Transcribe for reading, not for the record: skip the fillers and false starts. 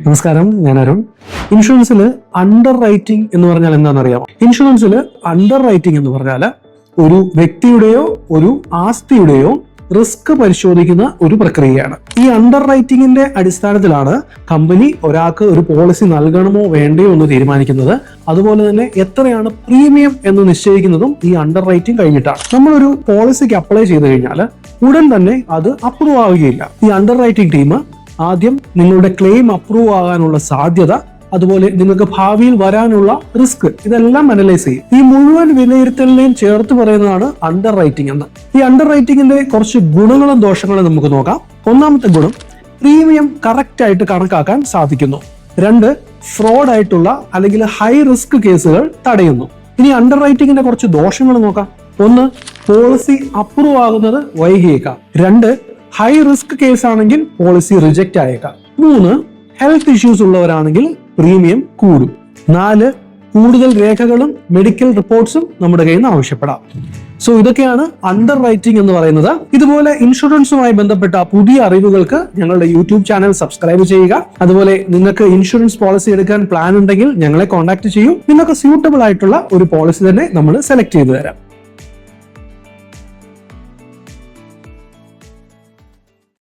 നമസ്കാരം, ഞാൻ Arun. ഇൻഷുറൻസിൽ under writing എന്ന് പറഞ്ഞാൽ എന്താണെന്നറിയാമോ? ഇൻഷുറൻസിൽ അണ്ടർ റൈറ്റിംഗ് എന്ന് പറഞ്ഞാൽ ഒരു വ്യക്തിയുടെയോ ഒരു ആസ്തിയുടെയോ റിസ്ക് പരിശോധിക്കുന്ന ഒരു പ്രക്രിയയാണ്. ഈ അണ്ടർ റൈറ്റിംഗിന്റെ അടിസ്ഥാനത്തിലാണ് കമ്പനി ഒരാൾക്ക് ഒരു പോളിസി നൽകണമോ വേണ്ടയോ എന്ന് തീരുമാനിക്കുന്നത്. അതുപോലെ തന്നെ എത്രയാണ് പ്രീമിയം എന്ന് നിശ്ചയിക്കുന്നതും ഈ അണ്ടർ റൈറ്റിംഗ് കഴിഞ്ഞിട്ടാണ്. നമ്മളൊരു പോളിസിക്ക് അപ്ലൈ ചെയ്ത് കഴിഞ്ഞാൽ ഉടൻ തന്നെ അത് അപ്രൂവ് ആവുകയില്ല. ഈ അണ്ടർ റൈറ്റിംഗ് ടീം ആദ്യം നിങ്ങളുടെ ക്ലെയിം അപ്രൂവ് ആകാനുള്ള സാധ്യത, അതുപോലെ നിങ്ങൾക്ക് ഭാവിയിൽ വരാനുള്ള റിസ്ക്, ഇതെല്ലാം അനലൈസ് ചെയ്യും. ഈ മുഴുവൻ വിലയിരുത്തലിനെയും ചേർത്ത് പറയുന്നതാണ് അണ്ടർ റൈറ്റിംഗ് എന്ന്. ഈ അണ്ടർ റൈറ്റിംഗിന്റെ കുറച്ച് ഗുണങ്ങളും ദോഷങ്ങളും നമുക്ക് നോക്കാം. ഒന്നാമത്തെ ഗുണം, പ്രീമിയം കറക്റ്റ് ആയിട്ട് കണക്കാക്കാൻ സാധിക്കുന്നു. 2, ഫ്രോഡ് ആയിട്ടുള്ള അല്ലെങ്കിൽ ഹൈ റിസ്ക് കേസുകൾ തടയുന്നു. ഇനി അണ്ടർ റൈറ്റിംഗിന്റെ കുറച്ച് ദോഷങ്ങൾ നോക്കാം. 1, പോളിസി അപ്രൂവ് ആകുന്നത് വൈകിയേക്കാം. 2, ഹൈ റിസ്ക് കേസ് ആണെങ്കിൽ പോളിസി റിജക്റ്റ് ആയേക്കാം. 3, ഹെൽത്ത് ഇഷ്യൂസ് ഉള്ളവരാണെങ്കിൽ പ്രീമിയം കൂടും. 4, കൂടുതൽ രേഖകളും മെഡിക്കൽ റിപ്പോർട്ട്സും നമ്മുടെ കയ്യിൽ നിന്ന് ആവശ്യപ്പെടാം. സോ ഇതൊക്കെയാണ് അണ്ടർ റൈറ്റിംഗ് എന്ന് പറയുന്നത്. ഇതുപോലെ ഇൻഷുറൻസുമായി ബന്ധപ്പെട്ട പുതിയ അറിവുകൾക്ക് ഞങ്ങളുടെ യൂട്യൂബ് ചാനൽ സബ്സ്ക്രൈബ് ചെയ്യുക. അതുപോലെ നിങ്ങൾക്ക് ഇൻഷുറൻസ് പോളിസി എടുക്കാൻ പ്ലാൻ ഉണ്ടെങ്കിൽ ഞങ്ങളെ കോൺടാക്ട് ചെയ്യൂ. നിങ്ങൾക്ക് സ്യൂട്ടബിൾ ആയിട്ടുള്ള ഒരു പോളിസി തന്നെ നമ്മൾ സെലക്ട് ചെയ്തു തരാം.